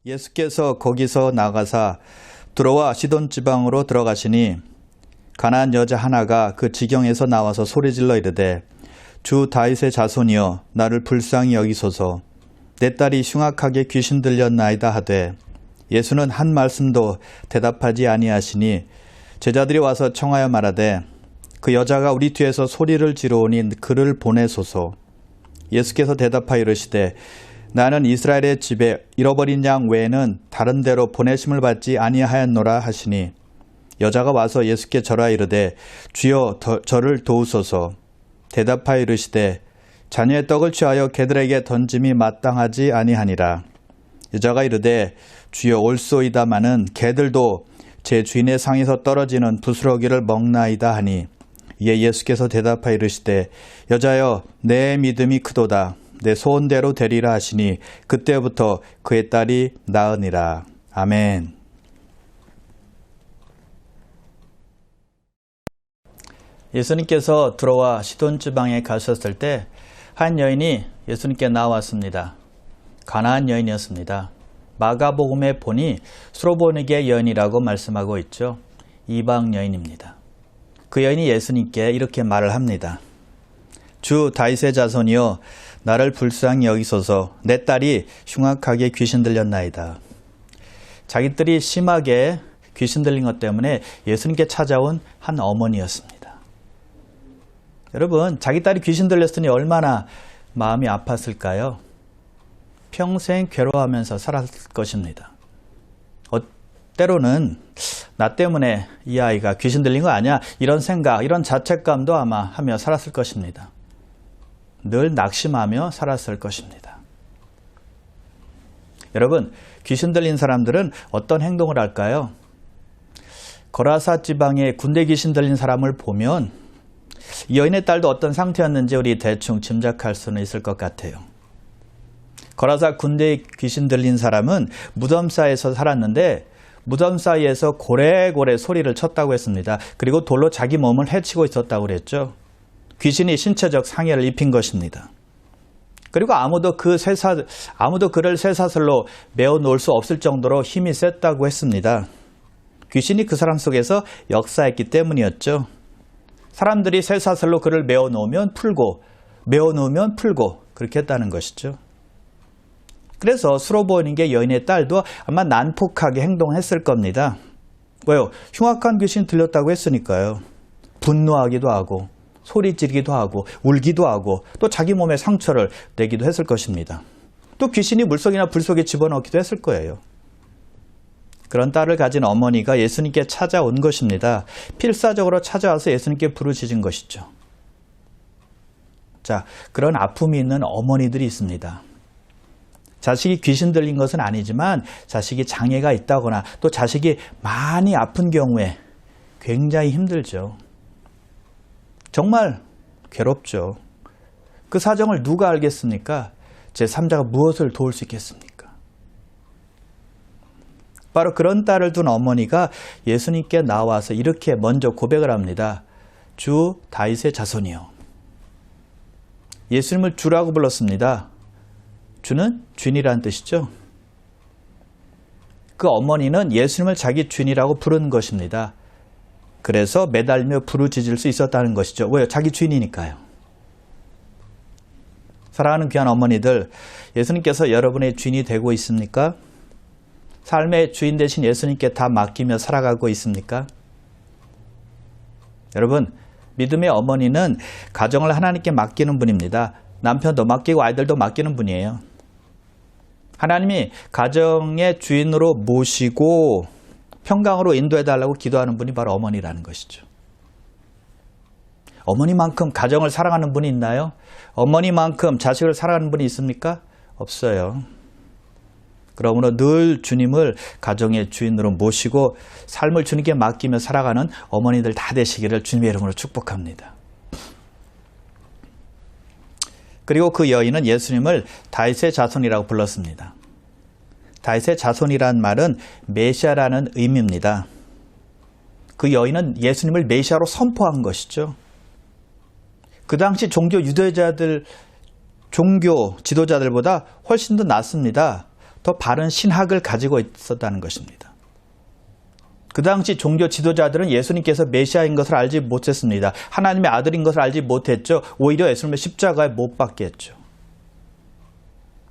예수께서 거기서 나가사 두로와 시돈 지방으로 들어가시니 가나안 여자 하나가 그 지경에서 나와서 소리질러 이르되 주 다윗의 자손이여 나를 불쌍히 여기소서 내 딸이 흉악하게 귀신 들렸나이다 하되 예수는 한 말씀도 대답하지 아니하시니 제자들이 와서 청하여 말하되 그 여자가 우리 뒤에서 소리를 지르오니 그를 보내소서. 예수께서 대답하여 이르시되 나는 이스라엘의 집에 잃어버린 양 외에는 다른 데로 보내심을 받지 아니하였노라 하시니 여자가 와서 예수께 절하 이르되 주여 저를 도우소서. 대답하여 이르시되 자녀의 떡을 취하여 개들에게 던짐이 마땅하지 아니하니라. 여자가 이르되 주여 올소이다마는 개들도 제 주인의 상에서 떨어지는 부스러기를 먹나이다 하니 이에 예수께서 대답하여 이르시되 여자여 내 믿음이 크도다. 내 소원대로 되리라 하시니 그때부터 그의 딸이 나으니라. 아멘. 예수님께서 두로와 시돈 지방에 가셨을 때 한 여인이 예수님께 나왔습니다. 가나안 여인이었습니다. 마가복음에 보니 수로보니게 여인이라고 말씀하고 있죠. 이방 여인입니다. 그 여인이 예수님께 이렇게 말을 합니다. 주 다윗의 자손이여 나를 불쌍히 여기소서. 내 딸이 흉악하게 귀신 들렸나이다. 자기들이 심하게 귀신 들린 것 때문에 예수님께 찾아온 한 어머니였습니다. 여러분, 자기 딸이 귀신 들렸으니 얼마나 마음이 아팠을까요? 평생 괴로워하면서 살았을 것입니다. 때로는 나 때문에 이 아이가 귀신 들린 거 아니야? 이런 생각, 이런 자책감도 아마 하며 살았을 것입니다. 늘 낙심하며 살았을 것입니다. 여러분, 귀신 들린 사람들은 어떤 행동을 할까요? 거라사 지방에 군대 귀신 들린 사람을 보면 이 여인의 딸도 어떤 상태였는지 우리 대충 짐작할 수는 있을 것 같아요. 거라사 군대에 귀신 들린 사람은 무덤 사이에서 살았는데 무덤 사이에서 고래고래 소리를 쳤다고 했습니다. 그리고 돌로 자기 몸을 해치고 있었다고 그랬죠. 귀신이 신체적 상해를 입힌 것입니다. 그리고 아무도 그를 쇠사슬로 메어 놓을 수 없을 정도로 힘이 셌다고 했습니다. 귀신이 그 사람 속에서 역사했기 때문이었죠. 사람들이 쇠사슬로 그를 메어 놓으면 풀고, 메어 놓으면 풀고 그렇게 했다는 것이죠. 그래서 수로보니게 여인의 딸도 아마 난폭하게 행동했을 겁니다. 왜요? 흉악한 귀신 들렸다고 했으니까요. 분노하기도 하고 소리 지르기도 하고 울기도 하고 또 자기 몸에 상처를 내기도 했을 것입니다. 또 귀신이 물속이나 불 속에 집어넣기도 했을 거예요. 그런 딸을 가진 어머니가 예수님께 찾아온 것입니다. 필사적으로 찾아와서 예수님께 부르짖은 것이죠. 자, 그런 아픔이 있는 어머니들이 있습니다. 자식이 귀신 들린 것은 아니지만 자식이 장애가 있다거나 또 자식이 많이 아픈 경우에 굉장히 힘들죠. 정말 괴롭죠. 그 사정을 누가 알겠습니까? 제3자가 무엇을 도울 수 있겠습니까? 바로 그런 딸을 둔 어머니가 예수님께 나와서 이렇게 먼저 고백을 합니다. 주 다윗의 자손이요. 예수님을 주라고 불렀습니다. 주는 주인이라는 뜻이죠. 그 어머니는 예수님을 자기 주인이라고 부른 것입니다. 그래서 매달리며 부르짖을 수 있었다는 것이죠. 왜요? 자기 주인이니까요. 사랑하는 귀한 어머니들, 예수님께서 여러분의 주인이 되고 있습니까? 삶의 주인 되신 예수님께 다 맡기며 살아가고 있습니까? 여러분, 믿음의 어머니는 가정을 하나님께 맡기는 분입니다. 남편도 맡기고 아이들도 맡기는 분이에요. 하나님이 가정의 주인으로 모시고 평강으로 인도해달라고 기도하는 분이 바로 어머니라는 것이죠. 어머니만큼 가정을 사랑하는 분이 있나요? 어머니만큼 자식을 사랑하는 분이 있습니까? 없어요. 그러므로 늘 주님을 가정의 주인으로 모시고 삶을 주님께 맡기며 살아가는 어머니들 다 되시기를 주님의 이름으로 축복합니다. 그리고 그 여인은 예수님을 다윗의 자손이라고 불렀습니다. 다윗의 자손이란 말은 메시아라는 의미입니다. 그 여인은 예수님을 메시아로 선포한 것이죠. 그 당시 종교 지도자들보다 훨씬 더 낫습니다. 더 바른 신학을 가지고 있었다는 것입니다. 그 당시 종교 지도자들은 예수님께서 메시아인 것을 알지 못했습니다. 하나님의 아들인 것을 알지 못했죠. 오히려 예수님을 십자가에 못 박게 했죠.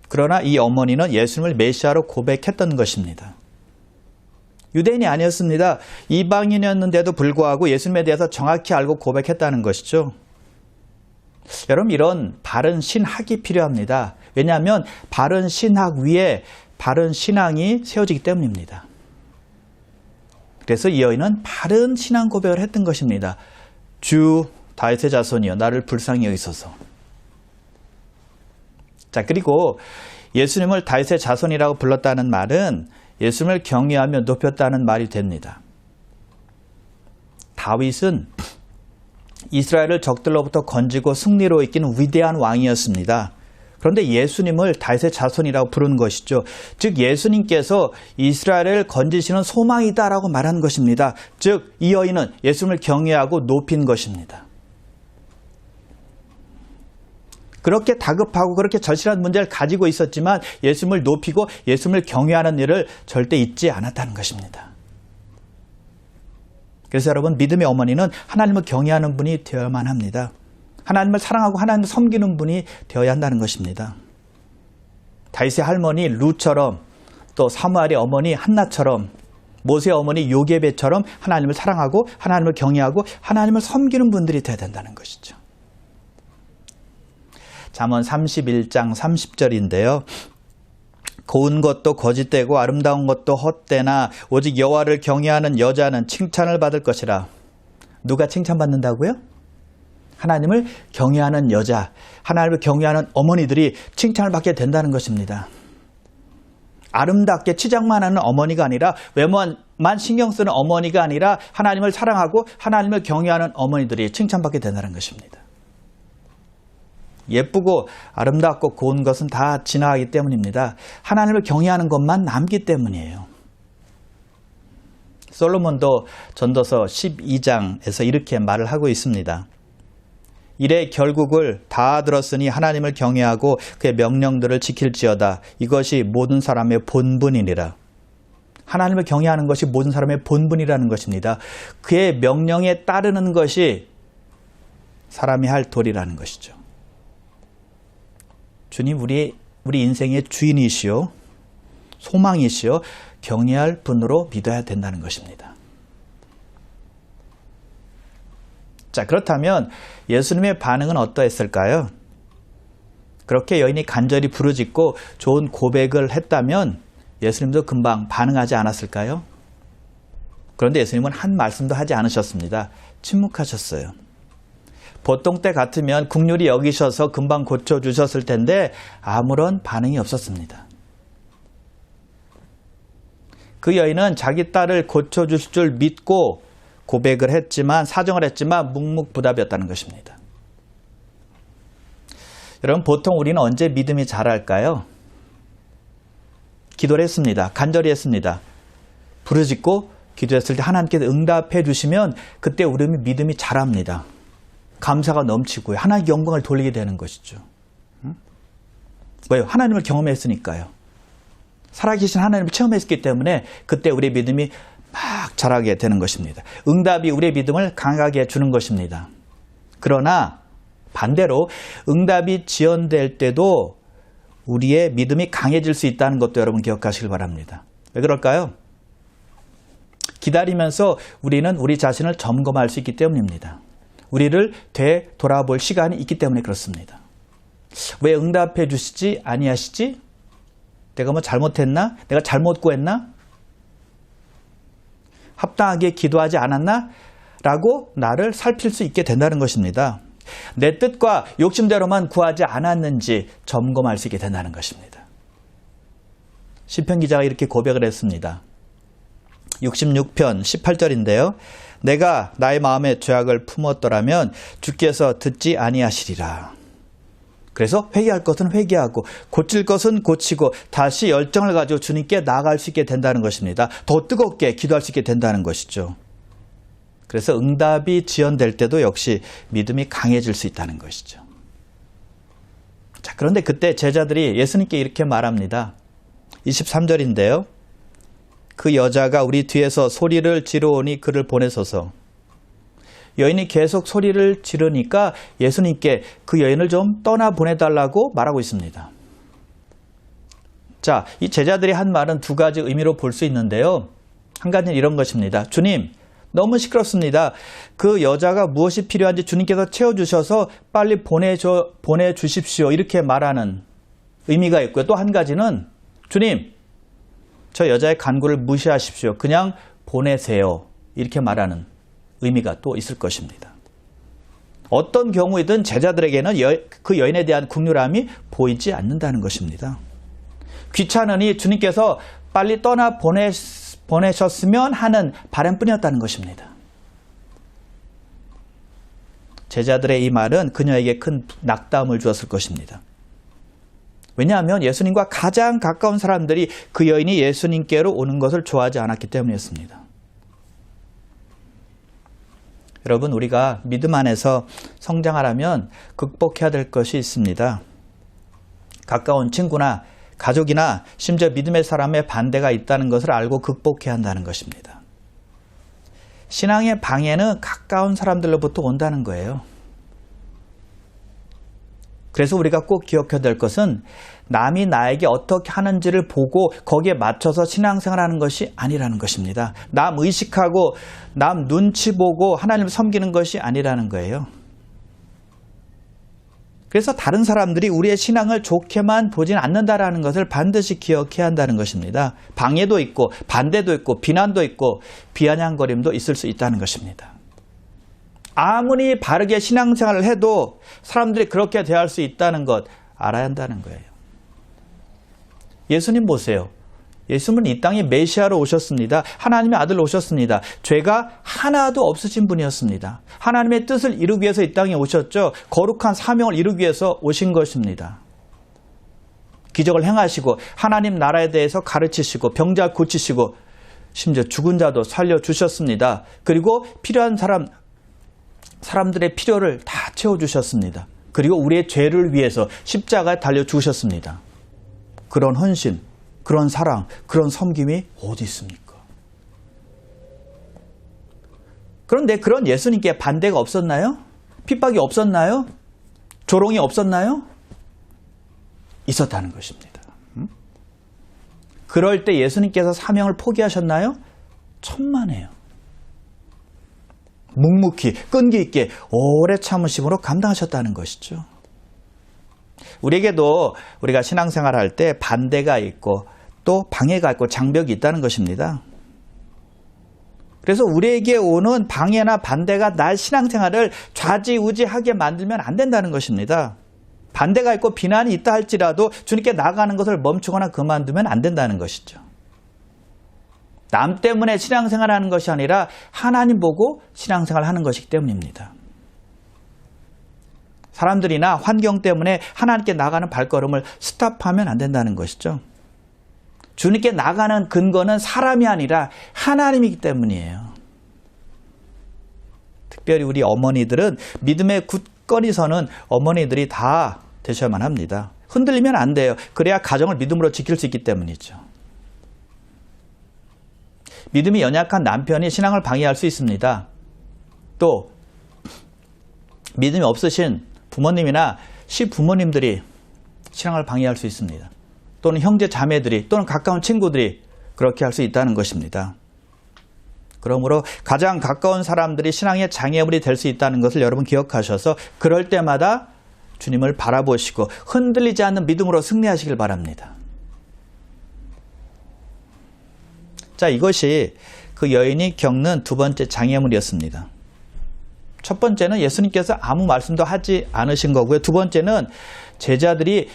그러나 이 어머니는 예수님을 메시아로 고백했던 것입니다. 유대인이 아니었습니다. 이방인이었는데도 불구하고 예수님에 대해서 정확히 알고 고백했다는 것이죠. 여러분, 이런 바른 신학이 필요합니다. 왜냐하면 바른 신학 위에 바른 신앙이 세워지기 때문입니다. 그래서 이 여인은 바른 신앙 고백을 했던 것입니다. 주 다윗의 자손이여 나를 불쌍히 여기소서. 자, 그리고 예수님을 다윗의 자손이라고 불렀다는 말은 예수님을 경외하며 높였다는 말이 됩니다. 다윗은 이스라엘을 적들로부터 건지고 승리로 이끄는 위대한 왕이었습니다. 그런데 예수님을 다윗의 자손이라고 부르는 것이죠. 즉 예수님께서 이스라엘을 건지시는 소망이다라고 말한 것입니다. 즉 이 여인은 예수님을 경외하고 높인 것입니다. 그렇게 다급하고 그렇게 절실한 문제를 가지고 있었지만 예수님을 높이고 예수님을 경외하는 일을 절대 잊지 않았다는 것입니다. 그래서 여러분, 믿음의 어머니는 하나님을 경외하는 분이 되어야만 합니다. 하나님을 사랑하고 하나님을 섬기는 분이 되어야 한다는 것입니다. 다윗의 할머니 루처럼, 또 사무엘의 어머니 한나처럼, 모세의 어머니 요게벳처럼 하나님을 사랑하고 하나님을 경외하고 하나님을 섬기는 분들이 되어야 된다는 것이죠. 잠언 31장 30절인데요. 고운 것도 거짓되고 아름다운 것도 헛되나 오직 여호와를 경외하는 여자는 칭찬을 받을 것이라. 누가 칭찬받는다고요? 하나님을 경외하는 여자, 하나님을 경외하는 어머니들이 칭찬을 받게 된다는 것입니다. 아름답게 치장만 하는 어머니가 아니라 외모만 신경 쓰는 어머니가 아니라 하나님을 사랑하고 하나님을 경외하는 어머니들이 칭찬받게 된다는 것입니다. 예쁘고 아름답고 고운 것은 다 지나가기 때문입니다. 하나님을 경외하는 것만 남기 때문이에요. 솔로몬도 전도서 12장에서 이렇게 말을 하고 있습니다. 이래 결국을 다 들었으니 하나님을 경외하고 그의 명령들을 지킬지어다. 이것이 모든 사람의 본분이니라. 하나님을 경외하는 것이 모든 사람의 본분이라는 것입니다. 그의 명령에 따르는 것이 사람이 할 도리라는 것이죠. 주님, 우리 인생의 주인이시요 소망이시요 경외할 분으로 믿어야 된다는 것입니다. 자, 그렇다면 예수님의 반응은 어떠했을까요? 그렇게 여인이 간절히 부르짖고 좋은 고백을 했다면 예수님도 금방 반응하지 않았을까요? 그런데 예수님은 한 말씀도 하지 않으셨습니다. 침묵하셨어요. 보통 때 같으면 긍휼히 여기셔서 금방 고쳐주셨을 텐데 아무런 반응이 없었습니다. 그 여인은 자기 딸을 고쳐주실 줄 믿고 고백을 했지만, 사정을 했지만 묵묵부답이었다는 것입니다. 여러분, 보통 우리는 언제 믿음이 자랄까요? 기도를 했습니다. 간절히 했습니다. 부르짖고 기도했을 때 하나님께서 응답해 주시면 그때 우리 믿음이 자랍니다. 감사가 넘치고요. 하나님께 영광을 돌리게 되는 것이죠. 왜요? 하나님을 경험했으니까요. 살아계신 하나님을 체험했기 때문에 그때 우리의 믿음이 막 자라게 되는 것입니다. 응답이 우리의 믿음을 강하게 해주는 것입니다. 그러나 반대로 응답이 지연될 때도 우리의 믿음이 강해질 수 있다는 것도 여러분 기억하시길 바랍니다. 왜 그럴까요? 기다리면서 우리는 우리 자신을 점검할 수 있기 때문입니다. 우리를 되돌아볼 시간이 있기 때문에 그렇습니다. 왜 응답해 주시지 아니하시지? 내가 뭐 잘못했나? 내가 잘못 구했나? 합당하게 기도하지 않았나? 라고 나를 살필 수 있게 된다는 것입니다. 내 뜻과 욕심대로만 구하지 않았는지 점검할 수 있게 된다는 것입니다. 시편 기자가 이렇게 고백을 했습니다. 66편 18절인데요. 내가 나의 마음에 죄악을 품었더라면 주께서 듣지 아니하시리라. 그래서 회개할 것은 회개하고 고칠 것은 고치고 다시 열정을 가지고 주님께 나아갈 수 있게 된다는 것입니다. 더 뜨겁게 기도할 수 있게 된다는 것이죠. 그래서 응답이 지연될 때도 역시 믿음이 강해질 수 있다는 것이죠. 자, 그런데 그때 제자들이 예수님께 이렇게 말합니다. 23절인데요. 그 여자가 우리 뒤에서 소리를 지르오니 그를 보내소서. 여인이 계속 소리를 지르니까 예수님께 그 여인을 좀 떠나보내달라고 말하고 있습니다. 자, 이 제자들이 한 말은 두 가지 의미로 볼 수 있는데요. 한 가지는 이런 것입니다. 주님, 너무 시끄럽습니다. 그 여자가 무엇이 필요한지 주님께서 채워주셔서 빨리 보내주십시오. 이렇게 말하는 의미가 있고요. 또 한 가지는 주님, 저 여자의 간구를 무시하십시오. 그냥 보내세요. 이렇게 말하는 의미가 또 있을 것입니다. 어떤 경우이든 제자들에게는 그 여인에 대한 긍휼함이 보이지 않는다는 것입니다. 귀찮으니 주님께서 빨리 보내셨으면 하는 바람뿐이었다는 것입니다. 제자들의 이 말은 그녀에게 큰 낙담을 주었을 것입니다. 왜냐하면 예수님과 가장 가까운 사람들이 그 여인이 예수님께로 오는 것을 좋아하지 않았기 때문이었습니다. 여러분, 우리가 믿음 안에서 성장하려면 극복해야 될 것이 있습니다. 가까운 친구나 가족이나 심지어 믿음의 사람의 반대가 있다는 것을 알고 극복해야 한다는 것입니다. 신앙의 방해는 가까운 사람들로부터 온다는 거예요. 그래서 우리가 꼭 기억해야 될 것은 남이 나에게 어떻게 하는지를 보고 거기에 맞춰서 신앙생활하는 것이 아니라는 것입니다. 남 의식하고 남 눈치 보고 하나님을 섬기는 것이 아니라는 거예요. 그래서 다른 사람들이 우리의 신앙을 좋게만 보진 않는다라는 것을 반드시 기억해야 한다는 것입니다. 방해도 있고 반대도 있고 비난도 있고 비아냥거림도 있을 수 있다는 것입니다. 아무리 바르게 신앙생활을 해도 사람들이 그렇게 대할 수 있다는 것 알아야 한다는 거예요. 예수님 보세요. 예수님은 이 땅에 메시아로 오셨습니다. 하나님의 아들로 오셨습니다. 죄가 하나도 없으신 분이었습니다. 하나님의 뜻을 이루기 위해서 이 땅에 오셨죠. 거룩한 사명을 이루기 위해서 오신 것입니다. 기적을 행하시고 하나님 나라에 대해서 가르치시고 병자 고치시고 심지어 죽은 자도 살려주셨습니다. 그리고 필요한 사람들의 필요를 다 채워주셨습니다. 그리고 우리의 죄를 위해서 십자가에 달려 죽으셨습니다. 그런 헌신, 그런 사랑, 그런 섬김이 어디 있습니까? 그런데 그런 예수님께 반대가 없었나요? 핍박이 없었나요? 조롱이 없었나요? 있었다는 것입니다. 그럴 때 예수님께서 사명을 포기하셨나요? 천만에요. 묵묵히 끈기 있게 오래 참으심으로 감당하셨다는 것이죠. 우리에게도 우리가 신앙생활할 때 반대가 있고 또 방해가 있고 장벽이 있다는 것입니다. 그래서 우리에게 오는 방해나 반대가 날 신앙생활을 좌지우지하게 만들면 안 된다는 것입니다. 반대가 있고 비난이 있다 할지라도 주님께 나아가는 것을 멈추거나 그만두면 안 된다는 것이죠. 남 때문에 신앙생활하는 것이 아니라 하나님 보고 신앙생활하는 것이기 때문입니다. 사람들이나 환경 때문에 하나님께 나가는 발걸음을 스탑하면 안 된다는 것이죠. 주님께 나가는 근거는 사람이 아니라 하나님이기 때문이에요. 특별히 우리 어머니들은 믿음의 굳건히 서는 어머니들이 다 되셔야만 합니다. 흔들리면 안 돼요. 그래야 가정을 믿음으로 지킬 수 있기 때문이죠. 믿음이 연약한 남편이 신앙을 방해할 수 있습니다. 또 믿음이 없으신 부모님이나 시부모님들이 신앙을 방해할 수 있습니다. 또는 형제 자매들이 또는 가까운 친구들이 그렇게 할 수 있다는 것입니다. 그러므로 가장 가까운 사람들이 신앙의 장애물이 될 수 있다는 것을 여러분 기억하셔서 그럴 때마다 주님을 바라보시고 흔들리지 않는 믿음으로 승리하시길 바랍니다. 자, 이것이 그 여인이 겪는 두 번째 장애물이었습니다. 첫 번째는 예수님께서 아무 말씀도 하지 않으신 거고요. 두 번째는 제자들이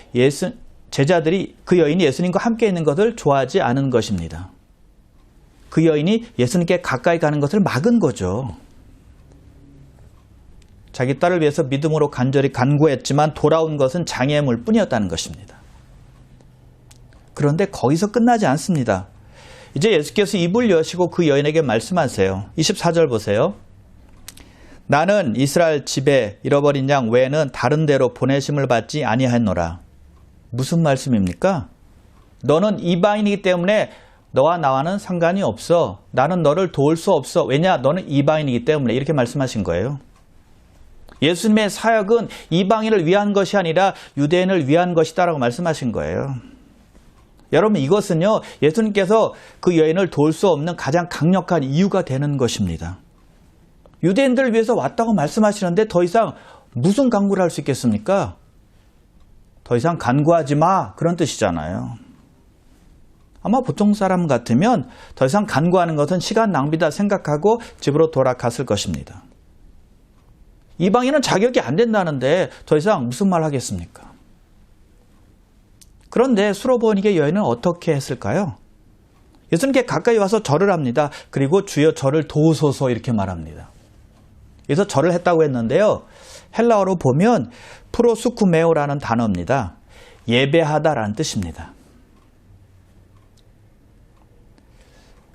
그 여인이 예수님과 함께 있는 것을 좋아하지 않은 것입니다. 그 여인이 예수님께 가까이 가는 것을 막은 거죠. 자기 딸을 위해서 믿음으로 간절히 간구했지만 돌아온 것은 장애물 뿐이었다는 것입니다. 그런데 거기서 끝나지 않습니다. 이제 예수께서 입을 여시고 그 여인에게 말씀하세요. 24절 보세요. 나는 이스라엘 집에 잃어버린 양 외에는 다른 데로 보내심을 받지 아니하노라. 무슨 말씀입니까? 너는 이방인이기 때문에 너와 나와는 상관이 없어. 나는 너를 도울 수 없어. 왜냐? 너는 이방인이기 때문에. 이렇게 말씀하신 거예요. 예수님의 사역은 이방인을 위한 것이 아니라 유대인을 위한 것이다라고 말씀하신 거예요. 여러분, 이것은요, 예수님께서 그 여인을 도울 수 없는 가장 강력한 이유가 되는 것입니다. 유대인들을 위해서 왔다고 말씀하시는데 더 이상 무슨 간구를 할 수 있겠습니까? 더 이상 간구하지 마, 그런 뜻이잖아요. 아마 보통 사람 같으면 더 이상 간구하는 것은 시간 낭비다 생각하고 집으로 돌아갔을 것입니다. 이방인은 자격이 안 된다는데 더 이상 무슨 말 하겠습니까? 그런데 수로보니게 여인은 어떻게 했을까요? 예수님께 가까이 와서 절을 합니다. 그리고 주여 저를 도우소서 이렇게 말합니다. 그래서 절을 했다고 했는데요. 헬라어로 보면 프로스쿠메오라는 단어입니다. 예배하다라는 뜻입니다.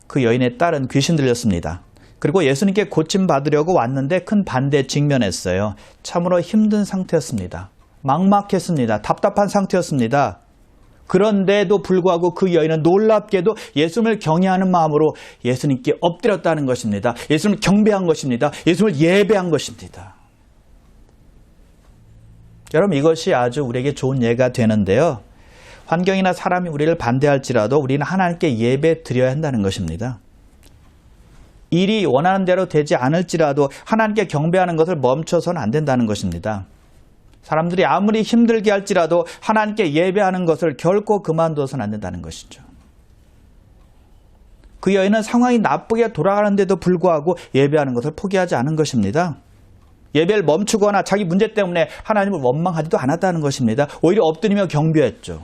그 여인의 딸은 귀신 들렸습니다. 그리고 예수님께 고침받으려고 왔는데 큰 반대에 직면했어요. 참으로 힘든 상태였습니다. 막막했습니다. 답답한 상태였습니다. 그런데도 불구하고 그 여인은 놀랍게도 예수님을 경외하는 마음으로 예수님께 엎드렸다는 것입니다. 예수님을 경배한 것입니다. 예수님을 예배한 것입니다. 여러분, 이것이 아주 우리에게 좋은 예가 되는데요. 환경이나 사람이 우리를 반대할지라도 우리는 하나님께 예배 드려야 한다는 것입니다. 일이 원하는 대로 되지 않을지라도 하나님께 경배하는 것을 멈춰서는 안 된다는 것입니다. 사람들이 아무리 힘들게 할지라도 하나님께 예배하는 것을 결코 그만둬서는 안 된다는 것이죠. 그 여인은 상황이 나쁘게 돌아가는데도 불구하고 예배하는 것을 포기하지 않은 것입니다. 예배를 멈추거나 자기 문제 때문에 하나님을 원망하지도 않았다는 것입니다. 오히려 엎드리며 경배했죠.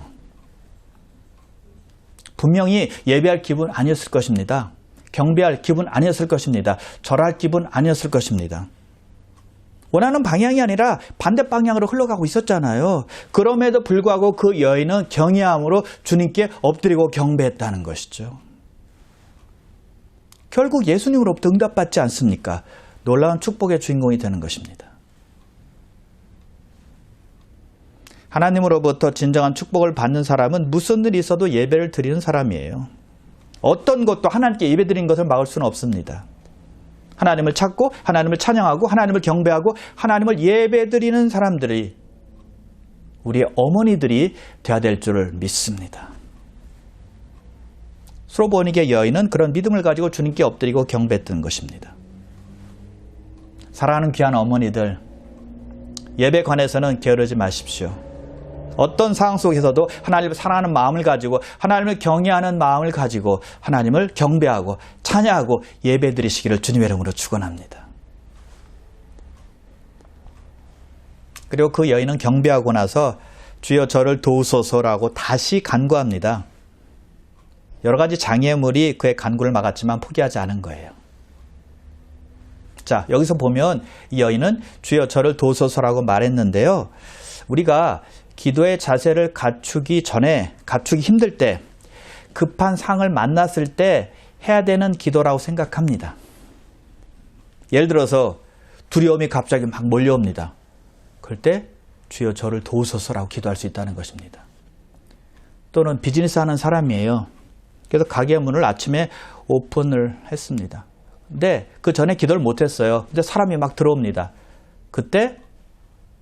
분명히 예배할 기분 아니었을 것입니다. 경배할 기분 아니었을 것입니다. 절할 기분 아니었을 것입니다. 원하는 방향이 아니라 반대 방향으로 흘러가고 있었잖아요. 그럼에도 불구하고 그 여인은 경외함으로 주님께 엎드리고 경배했다는 것이죠. 결국 예수님으로부터 응답받지 않습니까? 놀라운 축복의 주인공이 되는 것입니다. 하나님으로부터 진정한 축복을 받는 사람은 무슨 일이 있어도 예배를 드리는 사람이에요. 어떤 것도 하나님께 예배 드리는 것을 막을 수는 없습니다. 하나님을 찾고 하나님을 찬양하고 하나님을 경배하고 하나님을 예배 드리는 사람들이 우리의 어머니들이 되어야 될 줄을 믿습니다. 수로보니게 여인은 그런 믿음을 가지고 주님께 엎드리고 경배했던 것입니다. 사랑하는 귀한 어머니들, 예배에 관해서는 게으르지 마십시오. 어떤 상황 속에서도 하나님을 사랑하는 마음을 가지고 하나님을 경외하는 마음을 가지고 하나님을 경배하고 찬양하고 예배드리시기를 주님의 이름으로 축원합니다. 그리고 그 여인은 경배하고 나서 주여 저를 도우소서라고 다시 간구합니다. 여러 가지 장애물이 그의 간구를 막았지만 포기하지 않은 거예요. 자, 여기서 보면 이 여인은 주여 저를 도우소서라고 말했는데요. 우리가 기도의 자세를 갖추기 전에, 갖추기 힘들 때, 급한 상을 만났을 때 해야 되는 기도라고 생각합니다. 예를 들어서 두려움이 갑자기 막 몰려옵니다. 그럴 때 주여 저를 도우소서라고 기도할 수 있다는 것입니다. 또는 비즈니스 하는 사람이에요. 그래서 가게 문을 아침에 오픈을 했습니다. 근데 그 전에 기도를 못했어요. 근데 사람이 막 들어옵니다. 그때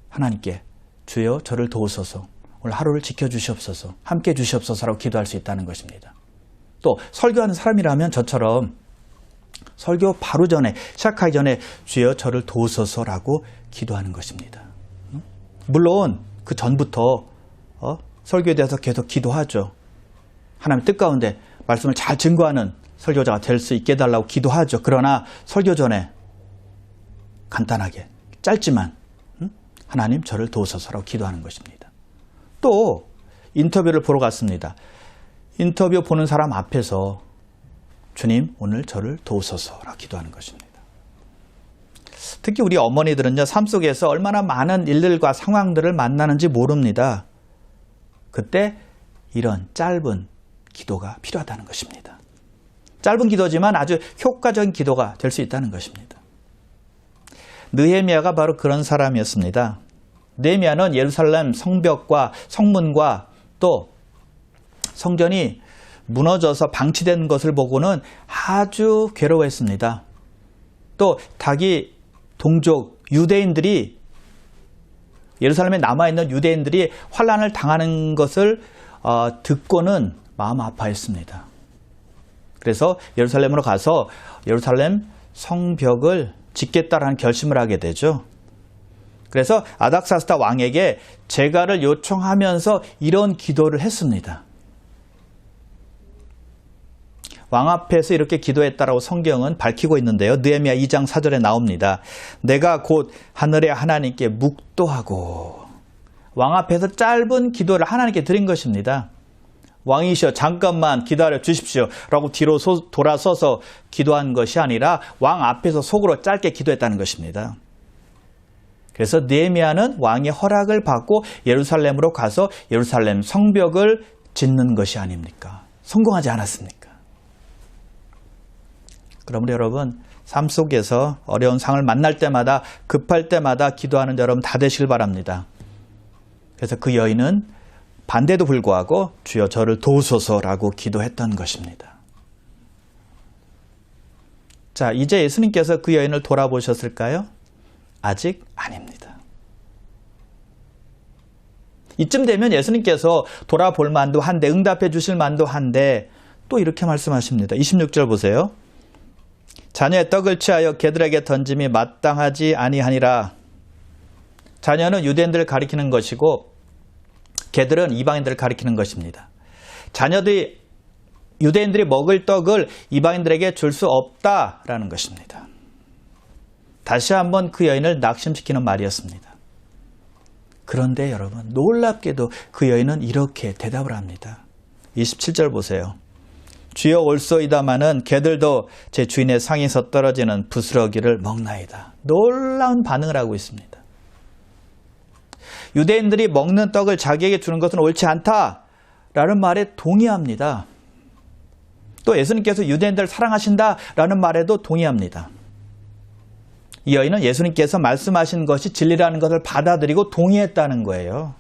하나님께 주여 저를 도우소서, 오늘 하루를 지켜주시옵소서, 함께 주시옵소서라고 기도할 수 있다는 것입니다. 또 설교하는 사람이라면 저처럼 설교 바로 전에, 시작하기 전에 주여 저를 도우소서라고 기도하는 것입니다. 물론 그 전부터 설교에 대해서 계속 기도하죠. 하나님 뜻 가운데 말씀을 잘 증거하는 설교자가 될 수 있게 해달라고 기도하죠. 그러나 설교 전에 간단하게, 짧지만 하나님 저를 도우소서라고 기도하는 것입니다. 또 인터뷰를 보러 갔습니다. 인터뷰 보는 사람 앞에서 주님 오늘 저를 도우소서라고 기도하는 것입니다. 특히 우리 어머니들은요, 삶 속에서 얼마나 많은 일들과 상황들을 만나는지 모릅니다. 그때 이런 짧은 기도가 필요하다는 것입니다. 짧은 기도지만 아주 효과적인 기도가 될 수 있다는 것입니다. 느헤미야가 바로 그런 사람이었습니다. 느헤미야는 예루살렘 성벽과 성문과 또 성전이 무너져서 방치된 것을 보고는 아주 괴로워했습니다. 또 자기 동족 유대인들이 예루살렘에 남아있는 유대인들이 환난을 당하는 것을 듣고는 마음 아파했습니다. 그래서 예루살렘으로 가서 예루살렘 성벽을 짓겠다라는 결심을 하게 되죠. 그래서 아닥사스다 왕에게 재가를 요청하면서 이런 기도를 했습니다. 왕 앞에서 이렇게 기도했다라고 성경은 밝히고 있는데요. 느헤미야 2장 4절에 나옵니다. 내가 곧 하늘의 하나님께 묵도하고, 왕 앞에서 짧은 기도를 하나님께 드린 것입니다. 왕이시여 잠깐만 기다려 주십시오 라고 뒤로 돌아서서 기도한 것이 아니라 왕 앞에서 속으로 짧게 기도했다는 것입니다. 그래서 느헤미야는 왕의 허락을 받고 예루살렘으로 가서 예루살렘 성벽을 짓는 것이 아닙니까? 성공하지 않았습니까? 그러므로 여러분, 삶 속에서 어려운 상을 만날 때마다, 급할 때마다 기도하는 여러분 다 되시길 바랍니다. 그래서 그 여인은 반대도 불구하고 주여 저를 도우소서라고 기도했던 것입니다. 자, 이제 예수님께서 그 여인을 돌아보셨을까요? 아직 아닙니다. 이쯤 되면 예수님께서 돌아볼 만도 한데, 응답해 주실 만도 한데 또 이렇게 말씀하십니다. 26절 보세요. 자녀의 떡을 취하여 개들에게 던짐이 마땅하지 아니하니라. 자녀는 유대인들을 가리키는 것이고 개들은 이방인들을 가리키는 것입니다. 자녀들이 유대인들이 먹을 떡을 이방인들에게 줄 수 없다라는 것입니다. 다시 한번 그 여인을 낙심시키는 말이었습니다. 그런데 여러분, 놀랍게도 그 여인은 이렇게 대답을 합니다. 27절 보세요. 주여 올소이다마는 개들도 제 주인의 상에서 떨어지는 부스러기를 먹나이다. 놀라운 반응을 하고 있습니다. 유대인들이 먹는 떡을 자기에게 주는 것은 옳지 않다라는 말에 동의합니다. 또 예수님께서 유대인들을 사랑하신다라는 말에도 동의합니다. 이 여인은 예수님께서 말씀하신 것이 진리라는 것을 받아들이고 동의했다는 거예요.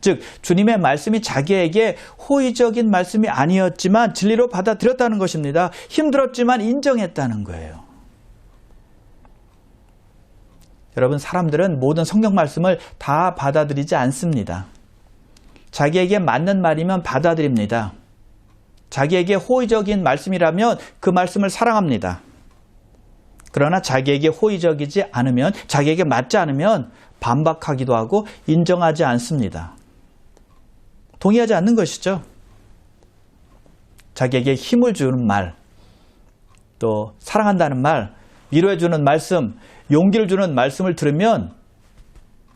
즉 주님의 말씀이 자기에게 호의적인 말씀이 아니었지만 진리로 받아들였다는 것입니다. 힘들었지만 인정했다는 거예요. 여러분, 사람들은 모든 성경 말씀을 다 받아들이지 않습니다. 자기에게 맞는 말이면 받아들입니다. 자기에게 호의적인 말씀이라면 그 말씀을 사랑합니다. 그러나 자기에게 호의적이지 않으면, 자기에게 맞지 않으면 반박하기도 하고 인정하지 않습니다. 동의하지 않는 것이죠. 자기에게 힘을 주는 말, 또 사랑한다는 말, 위로해주는 말씀, 용기를 주는 말씀을 들으면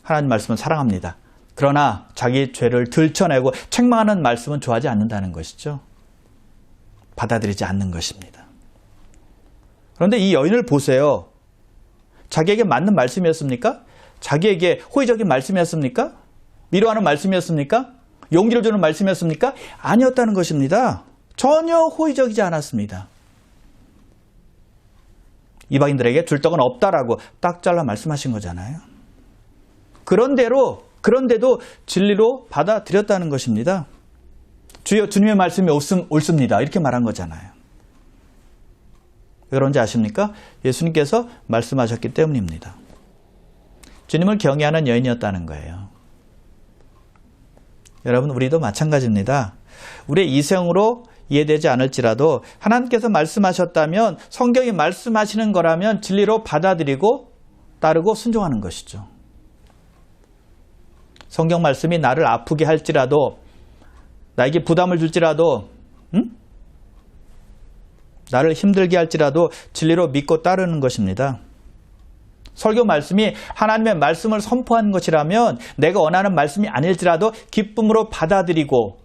하나님 말씀은 사랑합니다. 그러나 자기 죄를 들춰내고 책망하는 말씀은 좋아하지 않는다는 것이죠. 받아들이지 않는 것입니다. 그런데 이 여인을 보세요. 자기에게 맞는 말씀이었습니까? 자기에게 호의적인 말씀이었습니까? 위로하는 말씀이었습니까? 용기를 주는 말씀이었습니까? 아니었다는 것입니다. 전혀 호의적이지 않았습니다. 이방인들에게 줄 떡은 없다라고 딱 잘라 말씀하신 거잖아요. 그런데도 진리로 받아들였다는 것입니다. 주여 주님의 말씀이 옳습니다. 이렇게 말한 거잖아요. 왜 그런지 아십니까? 예수님께서 말씀하셨기 때문입니다. 주님을 경외하는 여인이었다는 거예요. 여러분, 우리도 마찬가지입니다. 우리의 이성으로 이해되지 않을지라도 하나님께서 말씀하셨다면, 성경이 말씀하시는 거라면 진리로 받아들이고 따르고 순종하는 것이죠. 성경 말씀이 나를 아프게 할지라도, 나에게 부담을 줄지라도, 나를 힘들게 할지라도 진리로 믿고 따르는 것입니다. 설교 말씀이 하나님의 말씀을 선포하는 것이라면 내가 원하는 말씀이 아닐지라도 기쁨으로 받아들이고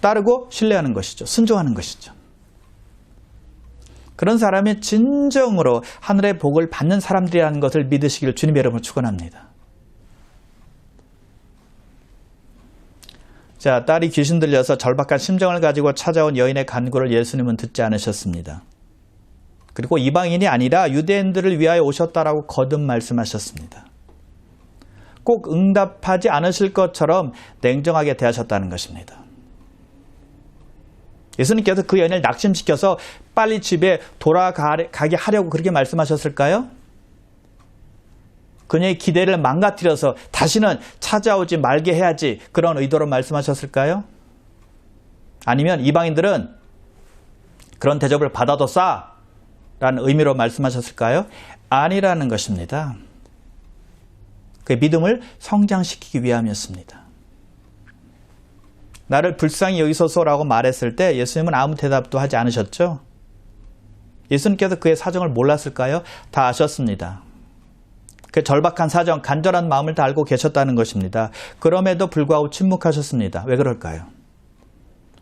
따르고 신뢰하는 것이죠. 순종하는 것이죠. 그런 사람이 진정으로 하늘의 복을 받는 사람들이라는 것을 믿으시기를 주님의 이름으로 축원합니다. 자, 딸이 귀신 들려서 절박한 심정을 가지고 찾아온 여인의 간구를 예수님은 듣지 않으셨습니다. 그리고 이방인이 아니라 유대인들을 위하여 오셨다라고 거듭 말씀하셨습니다. 꼭 응답하지 않으실 것처럼 냉정하게 대하셨다는 것입니다. 예수님께서 그 여인을 낙심시켜서 빨리 집에 돌아가게 하려고 그렇게 말씀하셨을까요? 그녀의 기대를 망가뜨려서 다시는 찾아오지 말게 해야지 그런 의도로 말씀하셨을까요? 아니면 이방인들은 그런 대접을 받아도 싸라는 의미로 말씀하셨을까요? 아니라는 것입니다. 그의 믿음을 성장시키기 위함이었습니다. 나를 불쌍히 여기소서라고 말했을 때 예수님은 아무 대답도 하지 않으셨죠? 예수님께서 그의 사정을 몰랐을까요? 다 아셨습니다. 그 절박한 사정, 간절한 마음을 다 알고 계셨다는 것입니다. 그럼에도 불구하고 침묵하셨습니다. 왜 그럴까요?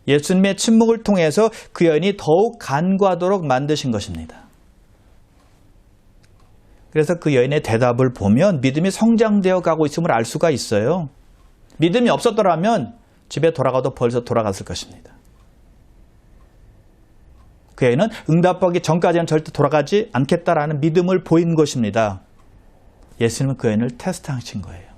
예수님의 침묵을 통해서 그 여인이 더욱 간구하도록 만드신 것입니다. 그래서 그 여인의 대답을 보면 믿음이 성장되어 가고 있음을 알 수가 있어요. 믿음이 없었더라면 집에 돌아가도 벌써 돌아갔을 것입니다. 그 여인은 응답받기 전까지는 절대 돌아가지 않겠다라는 믿음을 보인 것입니다. 예수님은 그 여인을 테스트하신 거예요.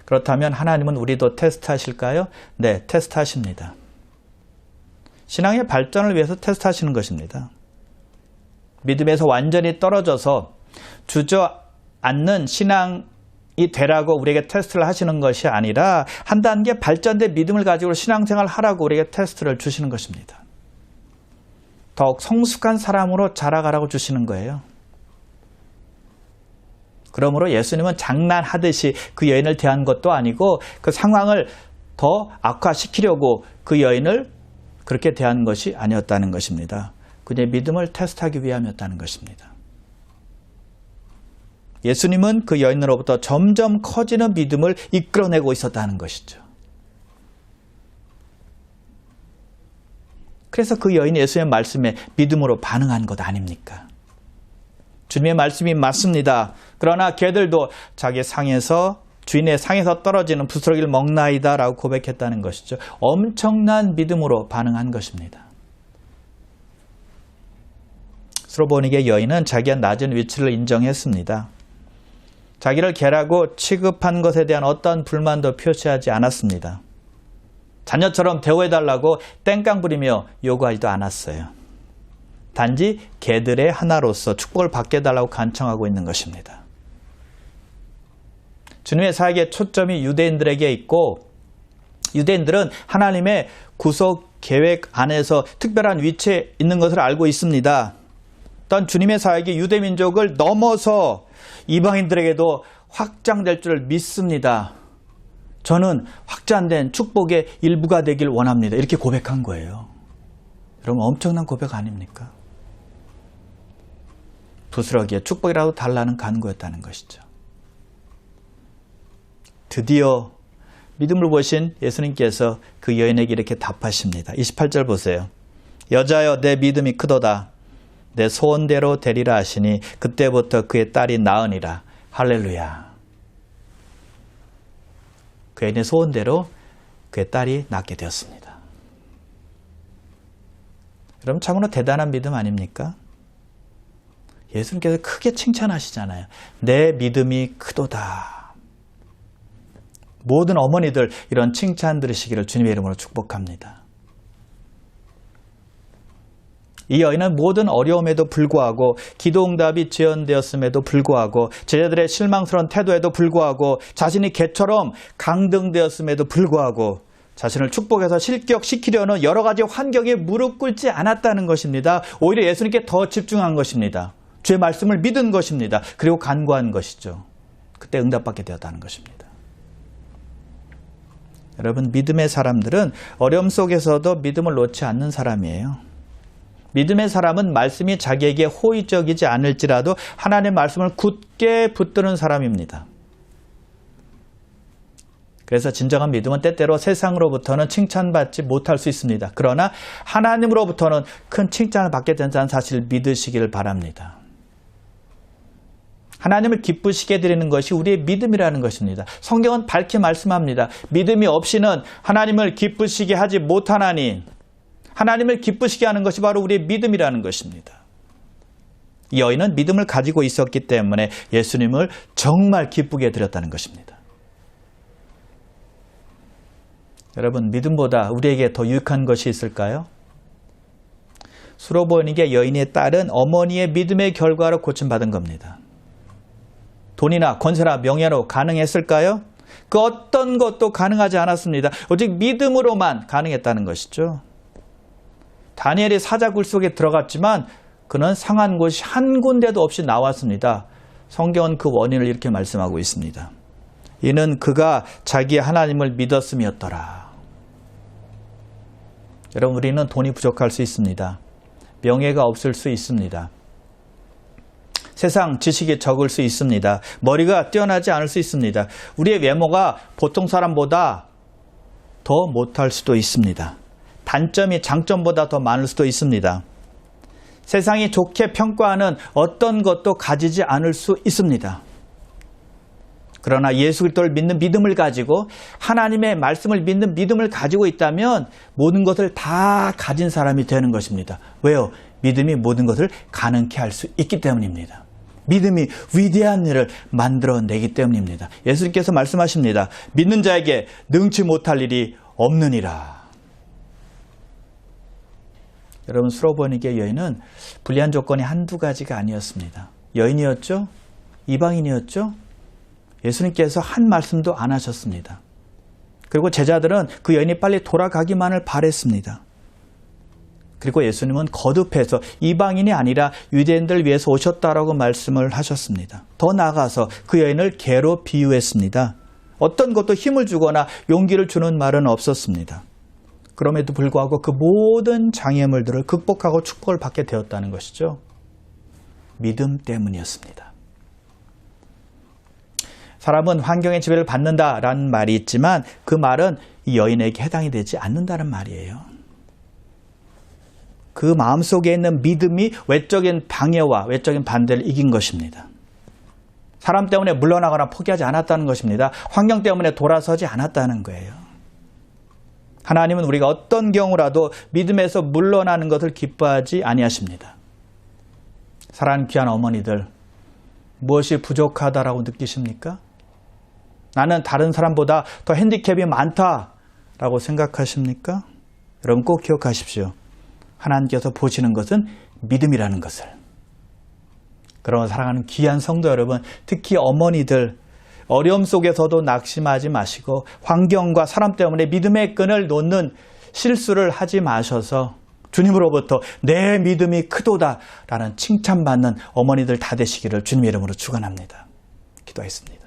그렇다면 하나님은 우리도 테스트하실까요? 네, 테스트하십니다. 신앙의 발전을 위해서 테스트하시는 것입니다. 믿음에서 완전히 떨어져서 주저앉는 신앙이 되라고 우리에게 테스트를 하시는 것이 아니라 한 단계 발전된 믿음을 가지고 신앙생활을 하라고 우리에게 테스트를 주시는 것입니다. 더욱 성숙한 사람으로 자라가라고 주시는 거예요. 그러므로 예수님은 장난하듯이 그 여인을 대한 것도 아니고 그 상황을 더 악화시키려고 그 여인을 그렇게 대한 것이 아니었다는 것입니다. 그의 믿음을 테스트하기 위함이었다는 것입니다. 예수님은 그 여인으로부터 점점 커지는 믿음을 이끌어내고 있었다는 것이죠. 그래서 그 여인이 예수님의 말씀에 믿음으로 반응한 것 아닙니까? 주님의 말씀이 맞습니다. 그러나 걔들도 자기 상에서 주인의 상에서 떨어지는 부스러기를 먹나이다 라고 고백했다는 것이죠. 엄청난 믿음으로 반응한 것입니다. 스로보니게 여인은 자기의 낮은 위치를 인정했습니다. 자기를 개라고 취급한 것에 대한 어떤 불만도 표시하지 않았습니다. 자녀처럼 대우해달라고 땡깡 부리며 요구하지도 않았어요. 단지 개들의 하나로서 축복을 받게 해달라고 간청하고 있는 것입니다. 주님의 사역의 초점이 유대인들에게 있고 유대인들은 하나님의 구속 계획 안에서 특별한 위치에 있는 것을 알고 있습니다. 또한 주님의 사역이 유대민족을 넘어서 이방인들에게도 확장될 줄 믿습니다. 저는 확장된 축복의 일부가 되길 원합니다. 이렇게 고백한 거예요. 여러분 엄청난 고백 아닙니까? 부스러기에 축복이라도 달라는 간구였다는 것이죠. 드디어 믿음을 보신 예수님께서 그 여인에게 이렇게 답하십니다. 28절 보세요. 여자여 내 믿음이 크도다. 내 소원대로 되리라 하시니 그때부터 그의 딸이 나으니라. 할렐루야. 그 여인의 소원대로 그의 딸이 낳게 되었습니다. 여러분 참으로 대단한 믿음 아닙니까? 예수님께서 크게 칭찬하시잖아요. 내 믿음이 크도다. 모든 어머니들 이런 칭찬 들으시기를 주님의 이름으로 축복합니다. 이 여인은 모든 어려움에도 불구하고 기도응답이 지연되었음에도 불구하고 제자들의 실망스러운 태도에도 불구하고 자신이 개처럼 강등되었음에도 불구하고 자신을 축복해서 실격시키려는 여러 가지 환경에 무릎 꿇지 않았다는 것입니다. 오히려 예수님께 더 집중한 것입니다. 주의 말씀을 믿은 것입니다. 그리고 간구한 것이죠. 그때 응답받게 되었다는 것입니다. 여러분 믿음의 사람들은 어려움 속에서도 믿음을 놓지 않는 사람이에요. 믿음의 사람은 말씀이 자기에게 호의적이지 않을지라도 하나님의 말씀을 굳게 붙드는 사람입니다. 그래서 진정한 믿음은 때때로 세상으로부터는 칭찬받지 못할 수 있습니다. 그러나 하나님으로부터는 큰 칭찬을 받게 된다는 사실을 믿으시기를 바랍니다. 하나님을 기쁘시게 드리는 것이 우리의 믿음이라는 것입니다. 성경은 밝게 말씀합니다. 믿음이 없이는 하나님을 기쁘시게 하지 못하나니 하나님을 기쁘시게 하는 것이 바로 우리의 믿음이라는 것입니다. 이 여인은 믿음을 가지고 있었기 때문에 예수님을 정말 기쁘게 해드렸다는 것입니다. 여러분, 믿음보다 우리에게 더 유익한 것이 있을까요? 수로보니게 여인의 딸은 어머니의 믿음의 결과로 고침받은 겁니다. 돈이나 권세나 명예로 가능했을까요? 그 어떤 것도 가능하지 않았습니다. 오직 믿음으로만 가능했다는 것이죠. 다니엘이 사자굴 속에 들어갔지만 그는 상한 곳이 한 군데도 없이 나왔습니다. 성경은 그 원인을 이렇게 말씀하고 있습니다. 이는 그가 자기 하나님을 믿었음이었더라. 여러분, 우리는 돈이 부족할 수 있습니다. 명예가 없을 수 있습니다. 세상 지식이 적을 수 있습니다. 머리가 뛰어나지 않을 수 있습니다. 우리의 외모가 보통 사람보다 더 못할 수도 있습니다. 단점이 장점보다 더 많을 수도 있습니다. 세상이 좋게 평가하는 어떤 것도 가지지 않을 수 있습니다. 그러나 예수 그리스도를 믿는 믿음을 가지고 하나님의 말씀을 믿는 믿음을 가지고 있다면 모든 것을 다 가진 사람이 되는 것입니다. 왜요? 믿음이 모든 것을 가능케 할 수 있기 때문입니다. 믿음이 위대한 일을 만들어내기 때문입니다. 예수님께서 말씀하십니다. 믿는 자에게 능치 못할 일이 없느니라. 여러분, 수로보니게 여인은 불리한 조건이 한두 가지가 아니었습니다. 여인이었죠? 이방인이었죠? 예수님께서 한 말씀도 안 하셨습니다. 그리고 제자들은 그 여인이 빨리 돌아가기만을 바랬습니다. 그리고 예수님은 거듭해서 이방인이 아니라 유대인들 위해서 오셨다라고 말씀을 하셨습니다. 더 나아가서 그 여인을 개로 비유했습니다. 어떤 것도 힘을 주거나 용기를 주는 말은 없었습니다. 그럼에도 불구하고 그 모든 장애물들을 극복하고 축복을 받게 되었다는 것이죠. 믿음 때문이었습니다. 사람은 환경의 지배를 받는다라는 말이 있지만 그 말은 이 여인에게 해당이 되지 않는다는 말이에요. 그 마음속에 있는 믿음이 외적인 방해와 외적인 반대를 이긴 것입니다. 사람 때문에 물러나거나 포기하지 않았다는 것입니다. 환경 때문에 돌아서지 않았다는 거예요. 하나님은 우리가 어떤 경우라도 믿음에서 물러나는 것을 기뻐하지 아니하십니다. 사랑하는 귀한 어머니들, 무엇이 부족하다라고 느끼십니까? 나는 다른 사람보다 더 핸디캡이 많다라고 생각하십니까? 여러분 꼭 기억하십시오. 하나님께서 보시는 것은 믿음이라는 것을. 그러나 사랑하는 귀한 성도 여러분, 특히 어머니들, 어려움 속에서도 낙심하지 마시고 환경과 사람 때문에 믿음의 끈을 놓는 실수를 하지 마셔서 주님으로부터 내 믿음이 크도다라는 칭찬받는 어머니들 다 되시기를 주님의 이름으로 축원합니다. 기도하겠습니다.